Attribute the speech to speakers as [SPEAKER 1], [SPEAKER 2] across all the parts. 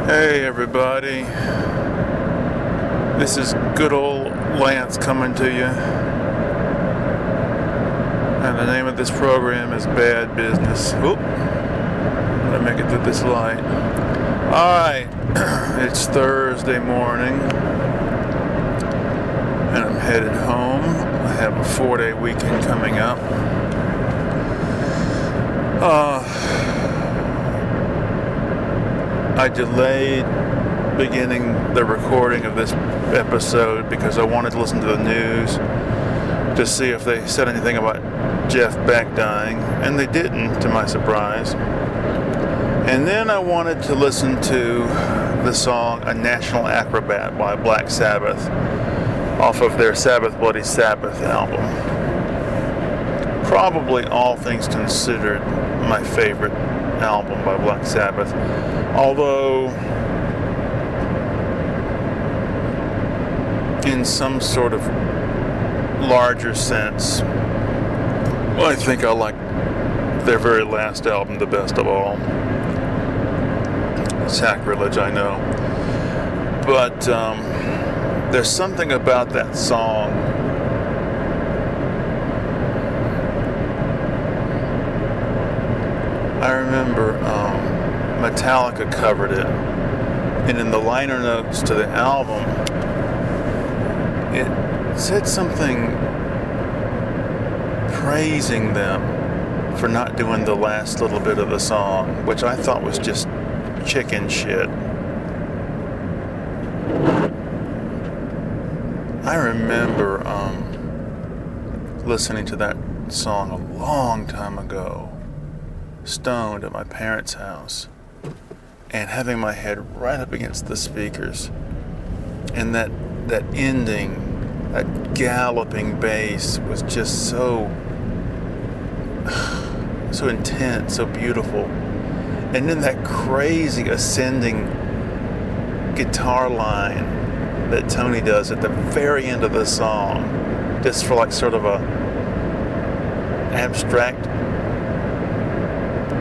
[SPEAKER 1] Hey everybody, this is good old Lance coming to you, and the name of this program is Bad Business. Oop, let me make it through this light. Alright, it's Thursday morning, and I'm headed home. I have a 4-day weekend coming up. I delayed beginning the recording of this episode because I wanted to listen to the news to see if they said anything about Jeff Beck dying, and they didn't, to my surprise. And then I wanted to listen to the song A National Acrobat by Black Sabbath off of their Sabbath Bloody Sabbath album. Probably, all things considered, my favorite album by Black Sabbath. Although, in some sort of larger sense, I think I like their very last album the best of all. Sacrilege, I know. But there's something about that song I remember Metallica covered it, and in the liner notes to the album, it said something praising them for not doing the last little bit of the song, which I thought was just chicken shit. I remember listening to that song a long time ago, stoned at my parents' house, and having my head right up against the speakers, and that ending, that galloping bass was just so intense, so beautiful. And then that crazy ascending guitar line that Tony does at the very end of the song, just for like sort of a abstract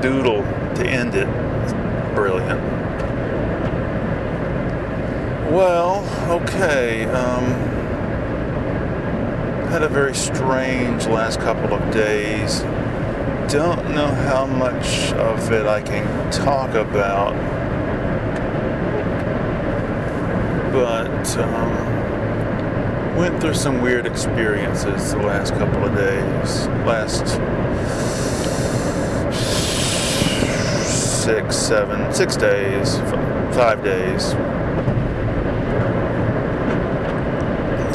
[SPEAKER 1] doodle to end it. It's brilliant. Well, okay. Had a very strange last couple of days. Don't know how much of it I can talk about, but went through some weird experiences the last couple of days. Last 6 days, 5 days.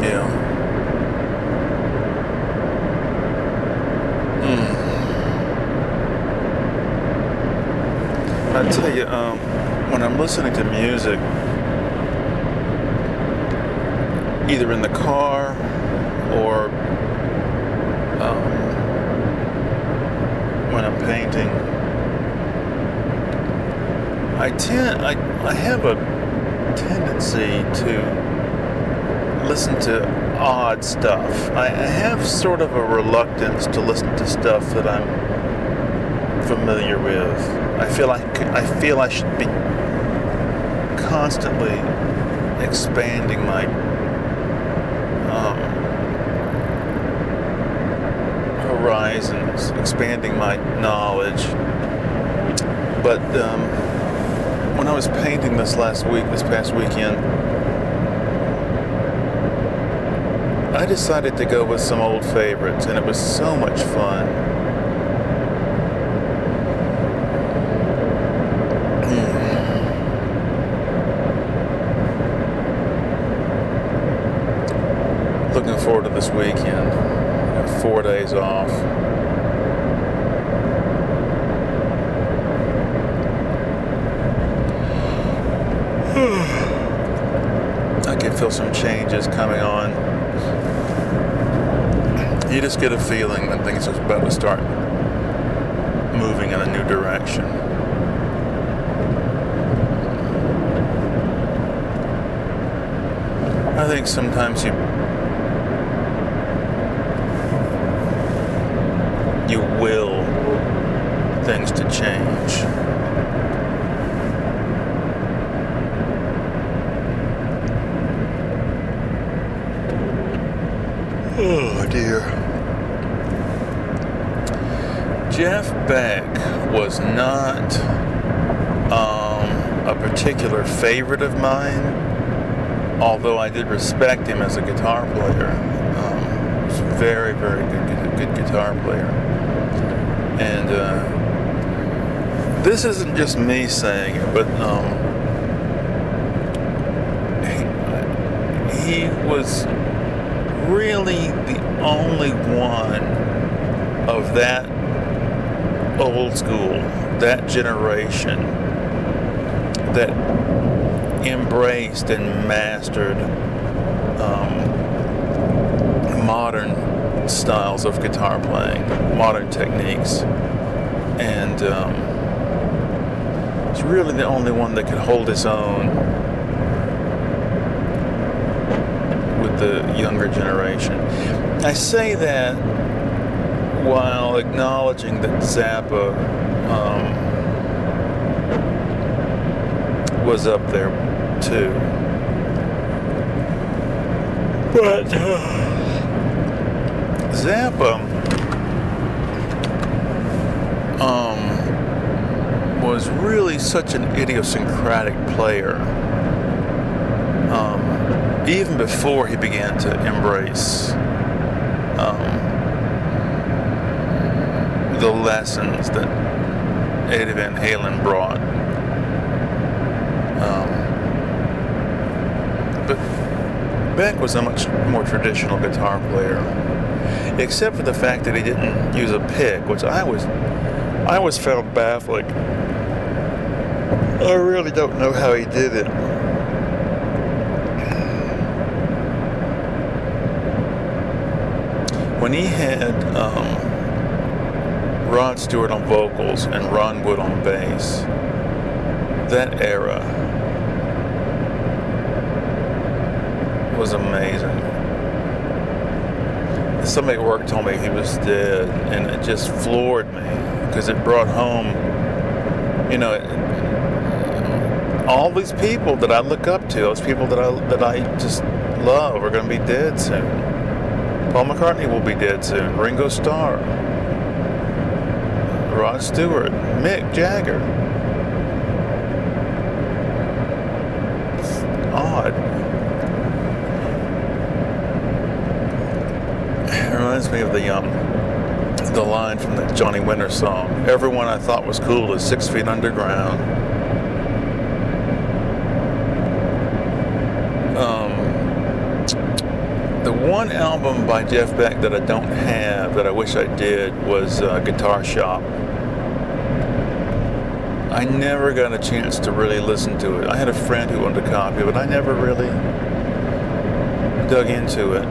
[SPEAKER 1] Yeah. I tell you, when I'm listening to music, either in the car or when I'm painting, I have a tendency to listen to odd stuff. I have sort of a reluctance to listen to stuff that I'm familiar with. I feel I should be constantly expanding my horizons, expanding my knowledge. But when I was painting this past weekend, I decided to go with some old favorites, and it was so much fun. Looking forward to this weekend. I got 4 days off. I can feel some changes coming on. You just get a feeling that things are about to start moving in a new direction. I think sometimes you will things to change. dear. Jeff Beck was not a particular favorite of mine, although I did respect him as a guitar player. He was a very, very good guitar player. And this isn't just me saying it, but he was really the only one of that old school, that generation, that embraced and mastered modern styles of guitar playing, modern techniques, and he's really the only one that could hold his own with the younger generation. I say that while acknowledging that Zappa was up there too. But Zappa was really such an idiosyncratic player. Even before he began to embrace the lessons that Eddie Van Halen brought. But Beck was a much more traditional guitar player, except for the fact that he didn't use a pick, which I always found baffling. I really don't know how he did it. When he had Rod Stewart on vocals and Ron Wood on bass, that era was amazing. Somebody at work told me he was dead, and it just floored me because it brought home, all these people that I look up to, those people that I just love, are going to be dead soon. Paul McCartney will be dead soon. Ringo Starr, Rod Stewart, Mick Jagger. It's odd. It reminds me of the line from the Johnny Winter song. Everyone I thought was cool is 6 feet underground. The one album by Jeff Beck that I don't have, that I wish I did, was Guitar Shop. I never got a chance to really listen to it. I had a friend who owned a copy, but I never really dug into it.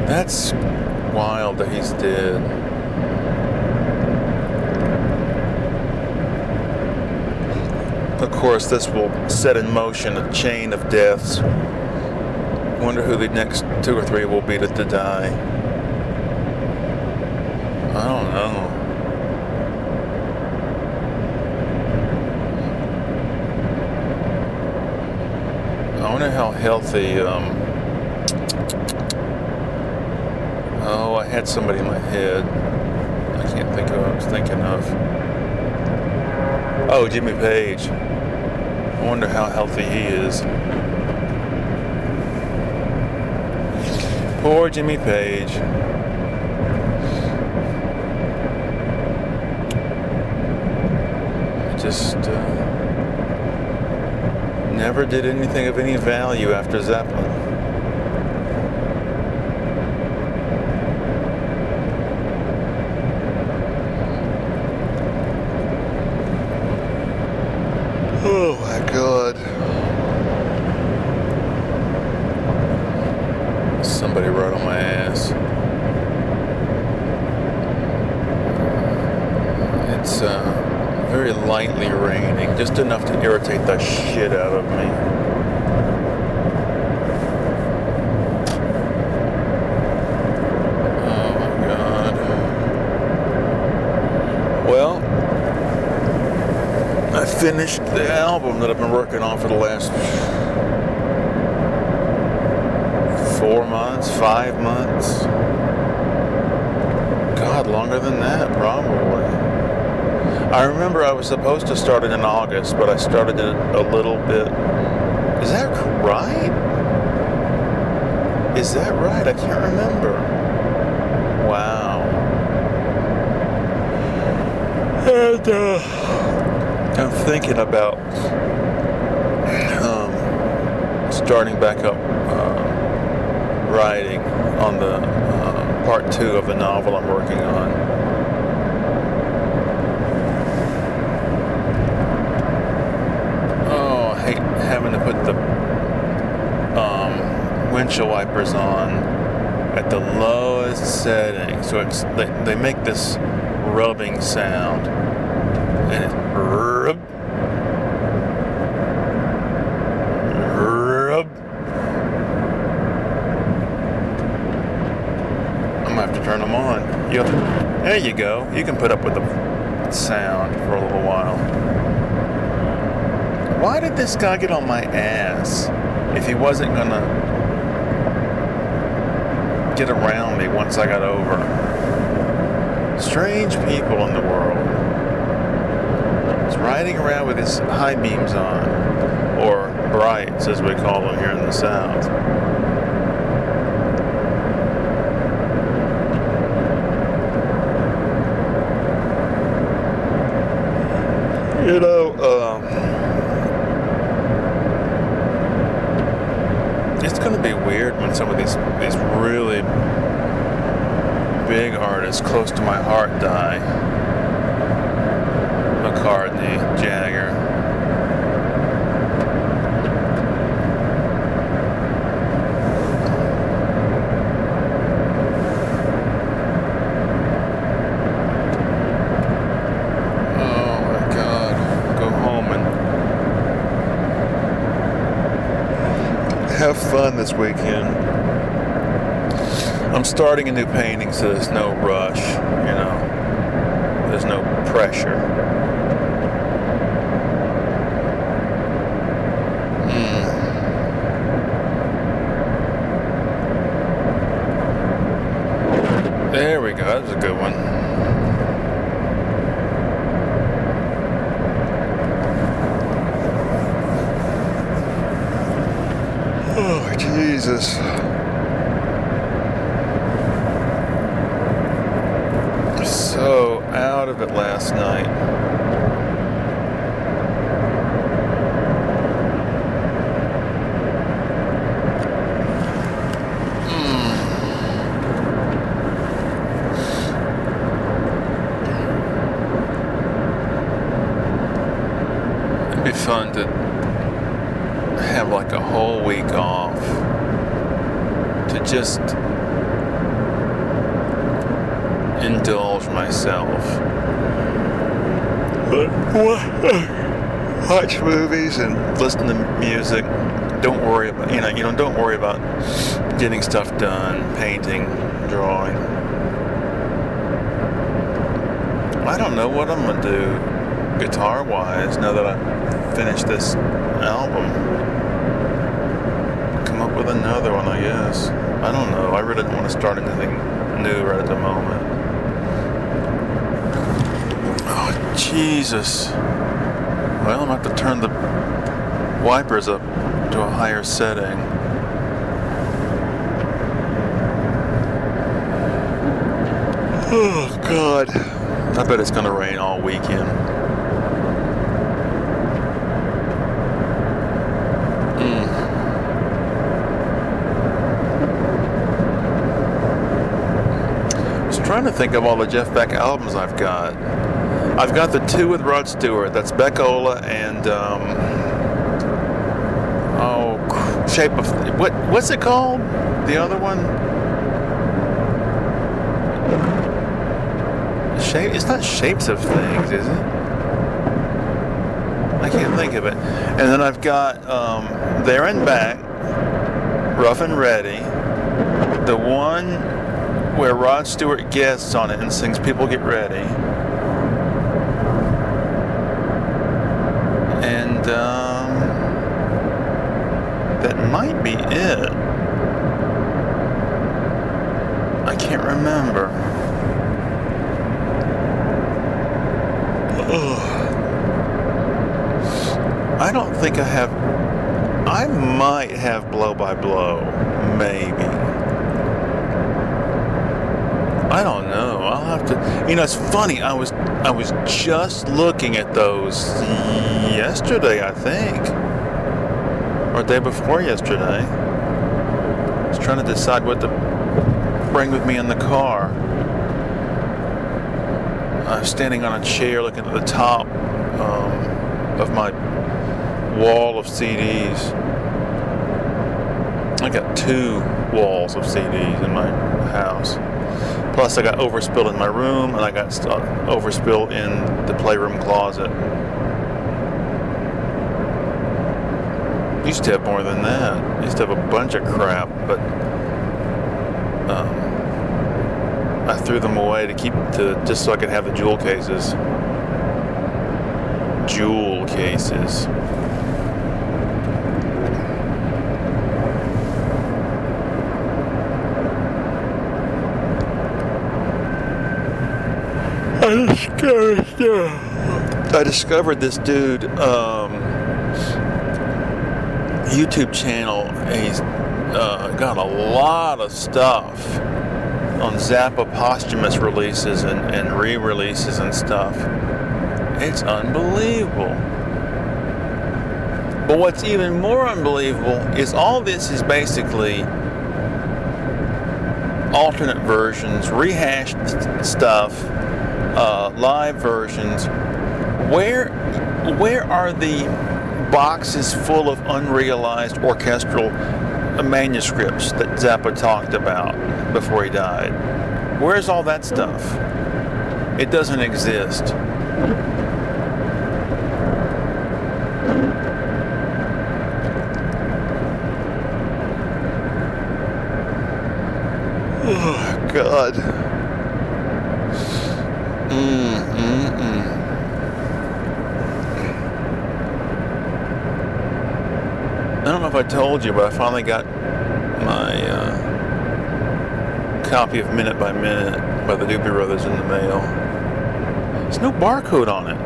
[SPEAKER 1] That's wild that he's dead. Of course, this will set in motion a chain of deaths. Wonder who the next 2 or 3 will be to die. I don't know. I wonder how healthy. I had somebody in my head. I can't think of who I was thinking of. Oh, Jimmy Page. I wonder how healthy he is. Poor Jimmy Page. Just never did anything of any value after Zeppelin. Oh my God. Somebody wrote on my ass. It's very lightly raining, just enough to irritate the shit out of me. Oh my God. Well, I finished the album that I've been working on for the last 4 months, 5 months. God, longer than that, probably. I remember I was supposed to start it in August, but I started it a little bit. Is that right? Is that right? I can't remember. Wow. And I'm thinking about starting back up writing on the part 2 of the novel I'm working on. Oh, I hate having to put the windshield wipers on at the lowest setting, so they make this rubbing sound, and it's rub. I'm gonna have to turn them on. There you go. You can put up with the sound for a little while. Why did this guy get on my ass if he wasn't gonna get around me once I got over? Strange people in the world. He's riding around with his high beams on, or brights as we call them here in the South. You know, it's going to be weird when some of these really big artists close to my heart die. McCartney, Jagger. Have fun this weekend. I'm starting a new painting, so there's no rush, there's no pressure. There we go, that was a good one. Oh, Jesus. So out of it last night. It'd be fun to have like a whole week off to just indulge myself, watch movies and listen to music. Don't worry about don't worry about getting stuff done, painting, drawing. I don't know what I'm gonna do guitar wise now that I finished this album. Up with another one, I guess. I don't know. I really don't want to start anything new right at the moment. Oh, Jesus. Well, I'm going to have to turn the wipers up to a higher setting. Oh, God. I bet it's going to rain all weekend. Trying to think of all the Jeff Beck albums I've got. I've got the 2 with Rod Stewart. That's Beck-Ola and Shape of what's it called? The other one? It's not Shapes of Things, is it? I can't think of it. And then I've got There and Back, Rough and Ready, the one where Rod Stewart guests on it and sings People Get Ready. And that might be it. remember. I don't think I have. I might have Blow by Blow, maybe. I don't know. I'll have to. It's funny. I was just looking at those yesterday, I think, or day before yesterday. I was trying to decide what to bring with me in the car. I was standing on a chair looking at the top of my wall of CDs. I got 2 walls of CDs in my house. Plus I got overspill in my room, and I got overspill in the playroom closet. Used to have more than that. Used to have a bunch of crap, but I threw them away just so I could have the jewel cases. Jewel cases. I discovered this dude YouTube channel. He's got a lot of stuff on Zappa posthumous releases and re-releases and stuff. It's unbelievable. But what's even more unbelievable is all this is basically alternate versions, rehashed stuff, live versions. Where are the boxes full of unrealized orchestral manuscripts that Zappa talked about before he died? Where's all that stuff? It doesn't exist. Oh, God. I don't know if I told you, but I finally got my copy of Minute by Minute by the Doobie Brothers in the mail. There's no barcode on it.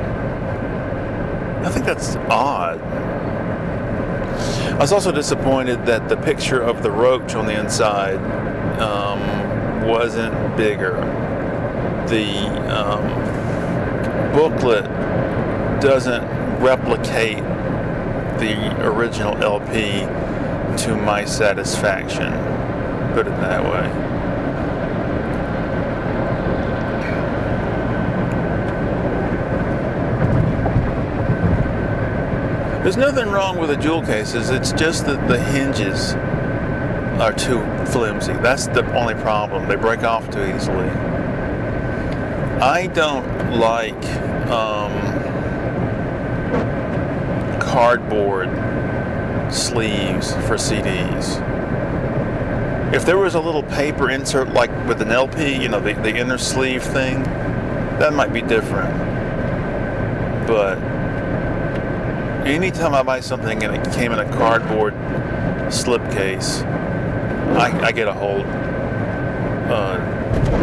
[SPEAKER 1] I think that's odd. I was also disappointed that the picture of the roach on the inside wasn't bigger. The booklet doesn't replicate the original LP to my satisfaction, put it that way. There's nothing wrong with the jewel cases, it's just that the hinges are too flimsy. That's the only problem. They break off too easily. I don't like cardboard sleeves for CDs. If there was a little paper insert like with an LP, the inner sleeve thing, that might be different. But anytime I buy something and it came in a cardboard slipcase, I get a whole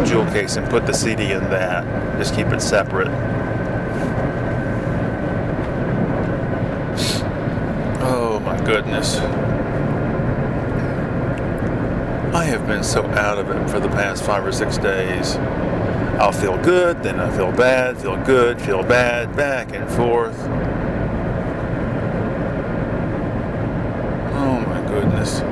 [SPEAKER 1] jewel case and put the CD in that. Just keep it separate. Oh my goodness. I have been so out of it for the past 5 or 6 days. I'll feel good, then I feel bad, feel good, feel bad, back and forth. Oh my goodness.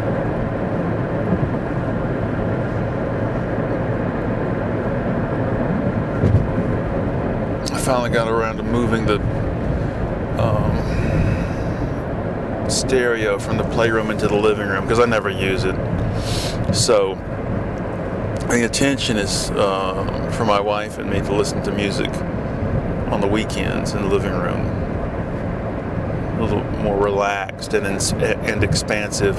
[SPEAKER 1] I finally got around to moving the stereo from the playroom into the living room because I never use it. So the intention is for my wife and me to listen to music on the weekends in the living room. A little more relaxed and expansive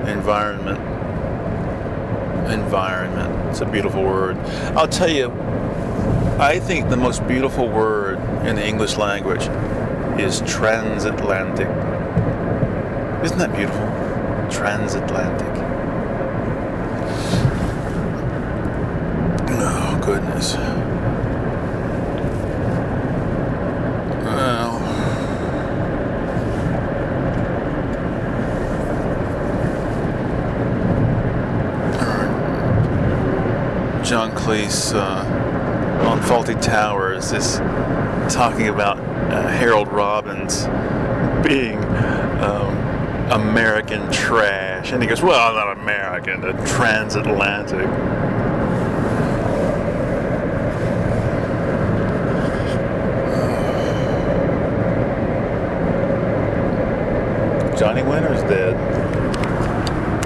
[SPEAKER 1] environment. Environment. It's a beautiful word. I'll tell you, I think the most beautiful word in the English language is transatlantic. Isn't that beautiful? Transatlantic. Oh, goodness. Well, John Cleese on Faulty Towers is talking about Harold Robbins being American trash. And he goes, well, I'm not American, transatlantic. Johnny Winter's dead.